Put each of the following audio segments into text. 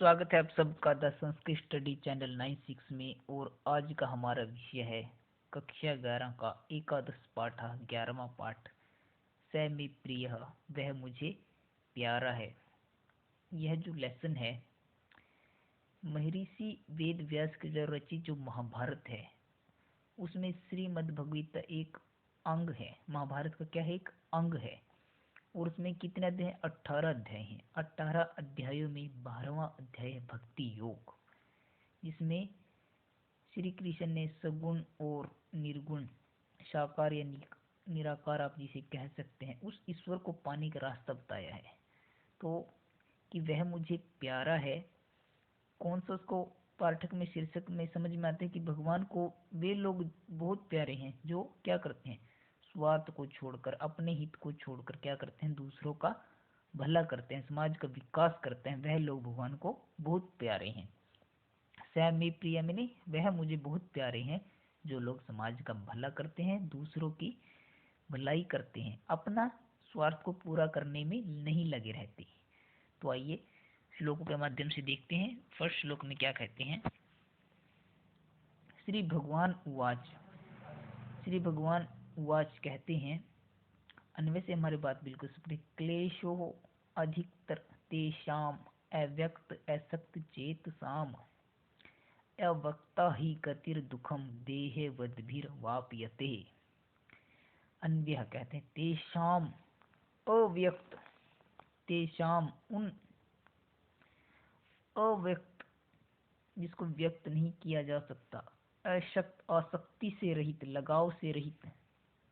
स्वागत है आप सबका द संस्कृत स्टडी चैनल 96 में। और आज का हमारा विषय है कक्षा 11 का एकादश पाठ 11वां पाठ। स में प्रिय वह मुझे प्यारा है। यह जो लेसन है महर्षि वेद व्यास के जो रचित जो महाभारत है उसमें श्रीमद् भगवत एक अंग है। महाभारत का क्या है, एक अंग है। और उसमें कितने अध्याय हैं? 18 अध्याय हैं। 18 अध्यायों में 12वां अध्याय है भक्ति योग, जिसमें श्री कृष्ण ने सगुण और निर्गुण, साकार या निराकार आप जिसे कह सकते हैं, उस ईश्वर को पाने का रास्ता बताया है। तो कि वह मुझे प्यारा है, कौन सा उसको पाठक में शीर्षक में समझ में आता है कि भगवान को वे लोग बहुत प्यारे हैं जो क्या करते हैं, स्वार्थ को छोड़कर, अपने हित को छोड़कर क्या करते हैं, दूसरों का भला करते हैं, समाज का विकास करते हैं। वह लोग भगवान को बहुत प्यारे हैं। स में प्रिय मैंने वह मुझे बहुत प्यारे हैं जो लोग समाज का भला करते हैं, दूसरों की भलाई करते हैं, अपना स्वार्थ को पूरा करने में नहीं लगे रहते। तो आइए श्लोकों के माध्यम से देखते हैं। फर्स्ट श्लोक में क्या कहते हैं। श्री भगवान उवाच, श्री भगवान उवाच कहते हैं, अन्वय से हमारी बात बिल्कुल स्पष्ट। क्लेशो अधिकतर तेषाम अव्यक्त असक्त चेत साम अवक्ता ही गतिर दुखम देहे वद्भिर वाप्यते। अन्वय कहते हैं तेषाम अव्यक्त, तेषाम उन, अव्यक्त जिसको व्यक्त नहीं किया जा सकता, अशक्त आसक्ति से रहित, लगाव से रहित,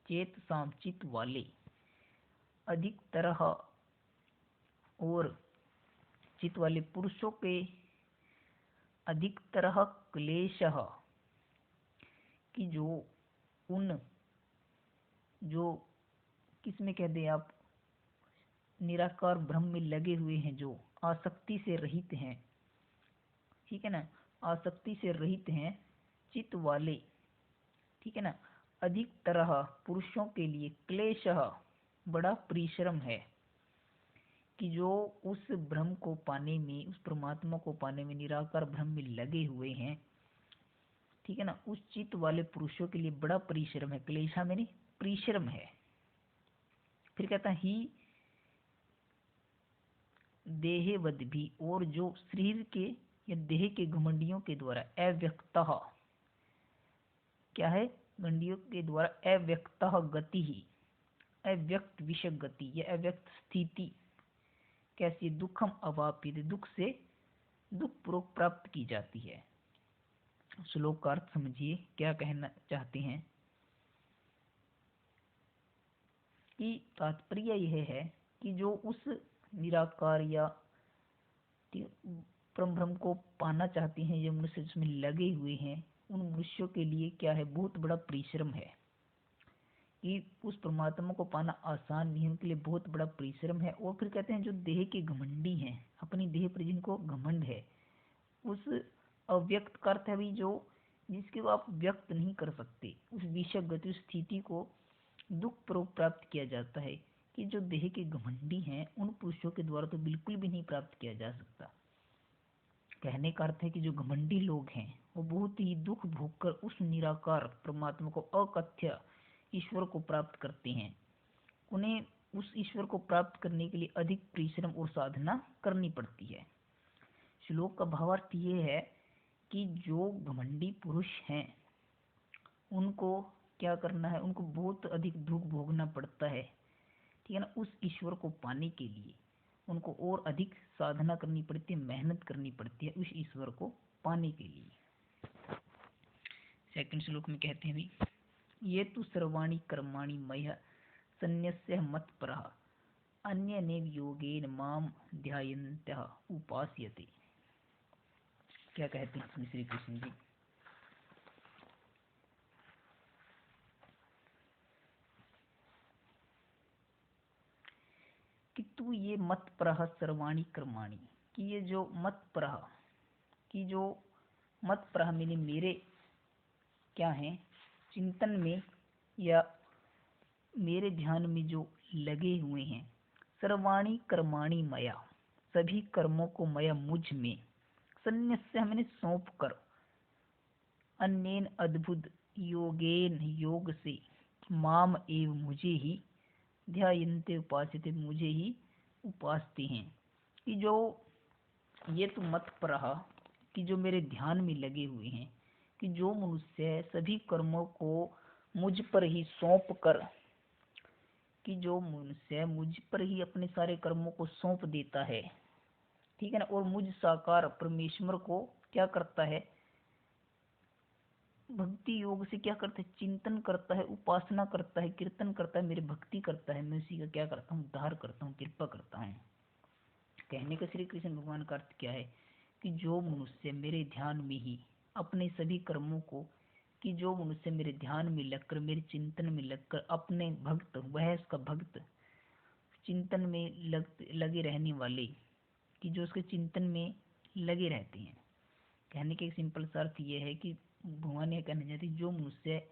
चेत साम चित वाले, अधिक तरह और चित वाले पुरुषों के, अधिक तरह क्लेश कि जो उन, जो किसमें कह दे आप, निराकार ब्रह्म में लगे हुए हैं, जो आसक्ति से रहित हैं, ठीक है ना, आसक्ति से रहित हैं, चित वाले, ठीक है ना। अधिक तरह पुरुषों के लिए क्लेश बड़ा परिश्रम है कि जो उस ब्रह्म को पाने में, उस परमात्मा को पाने में, निराकार ब्रह्म में लगे हुए हैं, ठीक है ना, उस चित्त वाले पुरुषों के लिए बड़ा परिश्रम है। क्लेशा में परिश्रम है। फिर कहता ही देहवद भी, और जो शरीर के या देह के घमंडियों के द्वारा, अव्यक्ता क्या है, घमंडियों के द्वारा अव्यक्ता गति ही, अव्यक्त विषय गति या अव्यक्त स्थिति कैसी, दुखम अवाप्य, दुख से दुख पूर्वक प्राप्त की जाती है। श्लोक का अर्थ समझिए, क्या कहना चाहते हैं कि तात्पर्य यह है कि जो उस निराकार या परम ब्रह्म को पाना चाहते हैं, ये मनुष्य जिसमें लगे हुए हैं, उन मनुष्यों के लिए क्या है, बहुत बड़ा परिश्रम है कि उस परमात्मा को पाना आसान नहीं है, उनके लिए बहुत बड़ा परिश्रम है। और फिर कहते हैं जो देह के घमंडी हैं, अपनी देह पर जिनको घमंड है, उस अव्यक्त का अर्थ है भी जो जिसके आप व्यक्त नहीं कर सकते, उस विषय गति स्थिति को दुख प्राप्त किया जाता है कि जो देह के घमंडी हैं, उन पुरुषों के द्वारा तो बिल्कुल भी नहीं प्राप्त किया जा सकता। कहने का अर्थ है कि जो घमंडी लोग हैं वो बहुत ही दुख भोगकर उस निराकार परमात्मा को, अकथ्य ईश्वर को प्राप्त करते हैं। उन्हें उस ईश्वर को प्राप्त करने के लिए अधिक परिश्रम और साधना करनी पड़ती है। श्लोक का भावार्थ ये है कि जो घमंडी पुरुष हैं उनको क्या करना है, उनको बहुत अधिक दुख भोगना पड़ता है, ठीक है ना। उस ईश्वर को पाने के लिए उनको और अधिक साधना करनी पड़ती है, मेहनत करनी पड़ती है उस ईश्वर को पाने के लिए। सेकंड श्लोक में कहते हैं भी, ये तो सर्वाणि कर्माणि मह्य सन्न्यस्य मत्परः अन्यनेव योगेन माम ध्यायन्तः उपास्यते। क्या कहते हैं इसमें श्री कृष्ण जी, कि तू ये मत प्रह सर्वाणी कर्माणी, कि ये जो मत प्रह, कि जो मत प्रह मैंने मेरे क्या है चिंतन में या मेरे ध्यान में जो लगे हुए हैं, सर्वाणी कर्माणी मया, सभी कर्मों को मया मुझ में, संन्यस्य मैंने सौंप कर, अन्येन अद्भुत योगेन योग से, माम एव मुझे ही, ध्यायन्ते उपास्यते मुझे ही उपासते हैं। कि जो ये तो मत रहा कि जो मेरे ध्यान में लगे हुए हैं, कि जो मनुष्य सभी कर्मों को मुझ पर ही सौंप कर, कि जो मनुष्य मुझ पर ही अपने सारे कर्मों को सौंप देता है, ठीक है ना, और मुझ साकार परमेश्वर को क्या करता है, भक्ति योग से क्या करता है, चिंतन करता है, उपासना करता है, कीर्तन करता है, मेरी भक्ति करता है, मैं उसी का क्या करता हूँ, उद्धार करता हूँ, कृपा करता हूँ। कहने का श्री कृष्ण भगवान का अर्थ क्या है कि जो मनुष्य मेरे ध्यान में ही अपने सभी कर्मों को, कि जो मनुष्य मेरे ध्यान में लगकर, मेरे चिंतन में लगकर अपने भक्त, वह उसका भक्त, चिंतन में लगे रहने वाले, कि जो उसके चिंतन में लगे रहते हैं। कहने के एक सिंपल सा अर्थ ये है कि भगवान ये कहना चाहते जो मनुष्य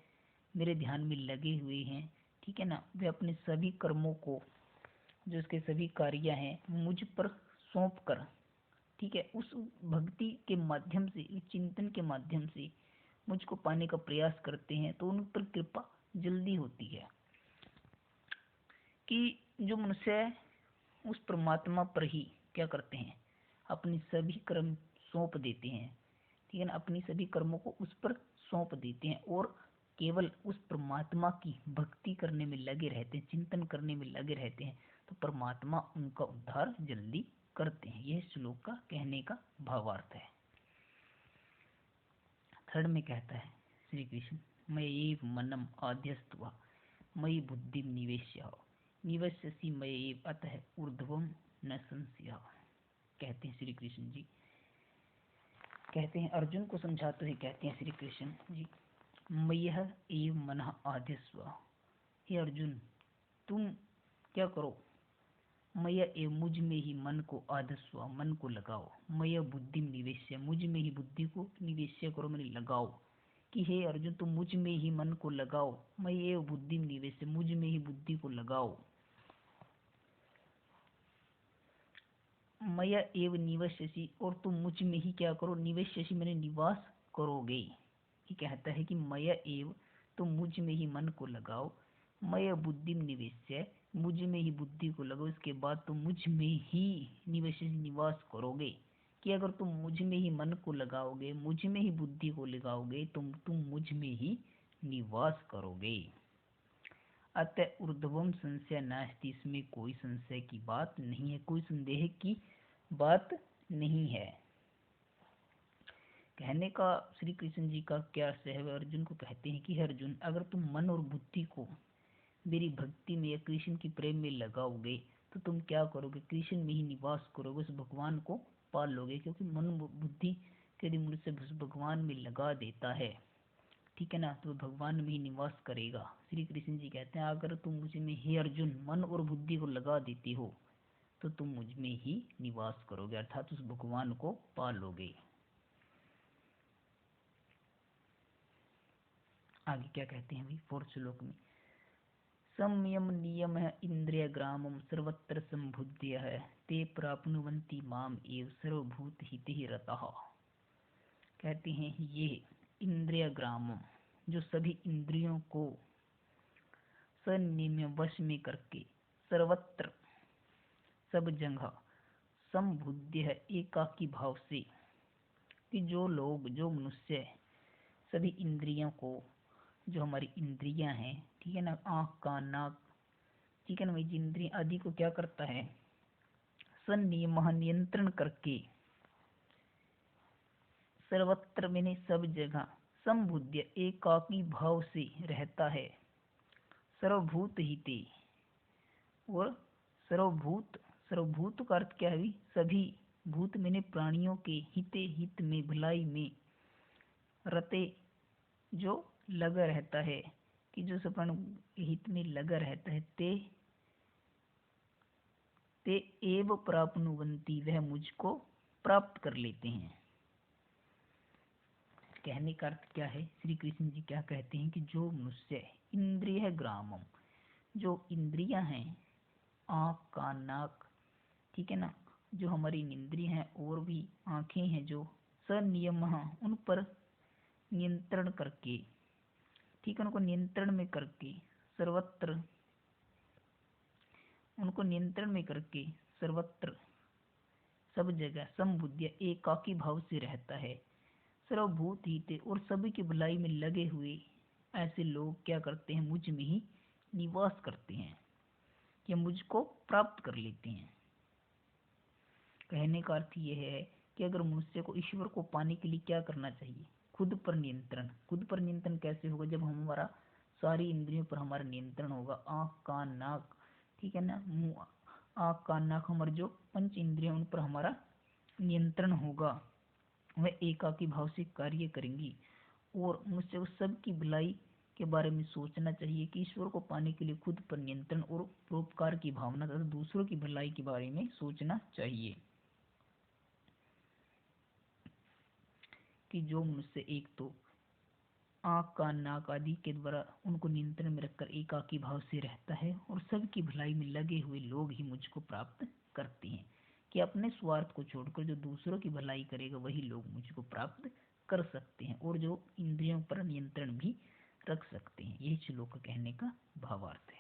मेरे ध्यान में लगे हुए हैं, ठीक है ना, वे अपने सभी कर्मों को, जो उसके सभी कार्य हैं, मुझ पर सौंप कर, ठीक है, उस भक्ति के माध्यम से, इस चिंतन के माध्यम से मुझको पाने का प्रयास करते हैं, तो उन पर कृपा जल्दी होती है। कि जो मनुष्य उस परमात्मा पर ही क्या करते हैं, अपनी सभी कर्म सौंप देते हैं, ठीक है ना, अपनी सभी कर्मों को उस पर सौंप देते हैं और केवल उस परमात्मा की भक्ति करने में लगे रहते हैं, चिंतन करने में लगे रहते हैं, तो परमात्मा उनका उद्धार जल्दी करते हैं। यह श्लोक का कहने का भावार्थ है। थर्ड में कहता है श्री कृष्ण, मयैव मनम आध्यस्त्वा मयि बुद्धि निवेश्य निवस्यसि मयैव अतः ऊर्ध्वं न संशयः। कहते हैं श्री कृष्ण जी, कहते हैं अर्जुन को समझाते हुए कहते हैं श्री कृष्ण जी, मय्यः एव मनः आध्यस्व, हे अर्जुन तुम क्या करो, मय एव मुझ में ही मन को आधस्व, मन को लगाओ, मय बुद्धि निवेश्य, मुझ में ही बुद्धि को निवेश्य करो, मैंने लगाओ। कि हे अर्जुन तुम मुझ में ही मन को लगाओ, मय एव बुद्धि निवेश्य, मुझ में ही बुद्धि को लगाओ, मय एव निवस्यसि, और तुम मुझ में ही क्या करो, निवेश्यसि मैंने निवास करोगे। ये कहता है कि मय एव, तुम मुझ में ही मन को लगाओ, मय बुद्धि निवेश्य, मुझ में ही बुद्धि को लगाओ, इसके बाद तुम मुझ में ही निवास करोगे। कि अगर तुम मुझ में ही मन को लगाओगे, मुझ में ही बुद्धि को लगाओगे, तुम मुझ में ही निवास करोगे। अतः ऊर्ध्वम संशय नास्ति, इसमें कोई संशय की बात नहीं है, कोई संदेह की बात नहीं है। कहने का श्री कृष्ण जी का क्या सहव अर्जुन को कहते हैं कि अर्जुन अगर तुम मन और बुद्धि को मेरी भक्ति में या कृष्ण की प्रेम में लगाओगे, तो तुम क्या करोगे, कृष्ण में ही निवास करोगे, उस भगवान को पाल लोगे। क्योंकि मन बुद्धि यदि मनुष्य भगवान में लगा देता है, ठीक है ना, तो भगवान में ही निवास करेगा। श्री कृष्ण जी कहते हैं अगर तुम मुझ में हे अर्जुन मन और बुद्धि को लगा देती हो, तो तुम मुझ में ही निवास करोगे, अर्थात उस भगवान को पा लोगे। आगे क्या कहते हैं अभी फोर्थ श्लोक में, संयम नियम है इंद्रिय ग्रामम सर्वत्र संबुद्ध है ते प्राप्नुवन्ति माम एव सर्वभूत हिते रतः। कहते हैं ये इंद्रिय ग्रामम, जो सभी इंद्रियों को संयम वश में करके, सर्वत्र सब जगह, संबुद्ध है एकाकी भाव से, कि जो लोग, जो मनुष्य सभी इंद्रियों को, जो हमारी इंद्रियां हैं, ठीक है ना, आँख कान नाक, ठीक है ना, वही इंद्रियां आदि को क्या करता है, संयम नियंत्रण करके, सर्वत्र मैंने सब जगह, संबुद्ध एकाकी भाव से रहता है, सर्वभूत हिते, और सर्वभूत, सर्वभूत का अर्थ क्या है, सभी भूत मैंने प्राणियों के हिते, हित में, भलाई में, रते जो लगा रहता है, कि जो सपन हित में लगा रहता है, ते एव प्राप्नुवन्ति, वह मुझको प्राप्त कर लेते हैं। कहने का अर्थ क्या है, श्री कृष्ण जी क्या कहते हैं कि जो मनुष्य इंद्रिय ग्रामम, जो इंद्रियां हैं, आँख कान नाक, ठीक है ना, जो हमारी इंद्रियां हैं और भी आँखें हैं जो संयमः उन पर नियंत्रण करके, ठीक है, उनको नियंत्रण में करके सर्वत्र, उनको नियंत्रण में करके सर्वत्र सब जगह समबुद्धिया एकाकी भाव से रहता है। सर्वभूत हिते और सभी की भलाई में लगे हुए ऐसे लोग क्या करते हैं, मुझ में ही निवास करते हैं या मुझको प्राप्त कर लेते हैं। कहने का अर्थ यह है कि अगर मनुष्य को ईश्वर को पाने के लिए क्या करना चाहिए, खुद पर नियंत्रण। खुद पर नियंत्रण कैसे होगा, जब हमारा सारी इंद्रियों पर हमारा नियंत्रण होगा, आँख कान नाक, ठीक है ना, मुंह आँख कान नाक, हमारे जो पंच इंद्रियों उन पर हमारा नियंत्रण होगा, वह एकाकी भाव से कार्य करेंगी। और मनुष्य को सबकी भलाई के बारे में सोचना चाहिए कि ईश्वर को पाने के लिए खुद पर नियंत्रण और परोपकार की भावना तथा दूसरों की भलाई के बारे में सोचना चाहिए। कि जो मनुष्य एक तो आँख कान नाक आदि के द्वारा उनको नियंत्रण में रखकर एकाकी भाव से रहता है और सबकी भलाई में लगे हुए लोग ही मुझको प्राप्त करते हैं, कि अपने स्वार्थ को छोड़कर जो दूसरों की भलाई करेगा वही लोग मुझको प्राप्त कर सकते हैं और जो इंद्रियों पर नियंत्रण भी रख सकते हैं। यही श्लोक कहने का भावार्थ है।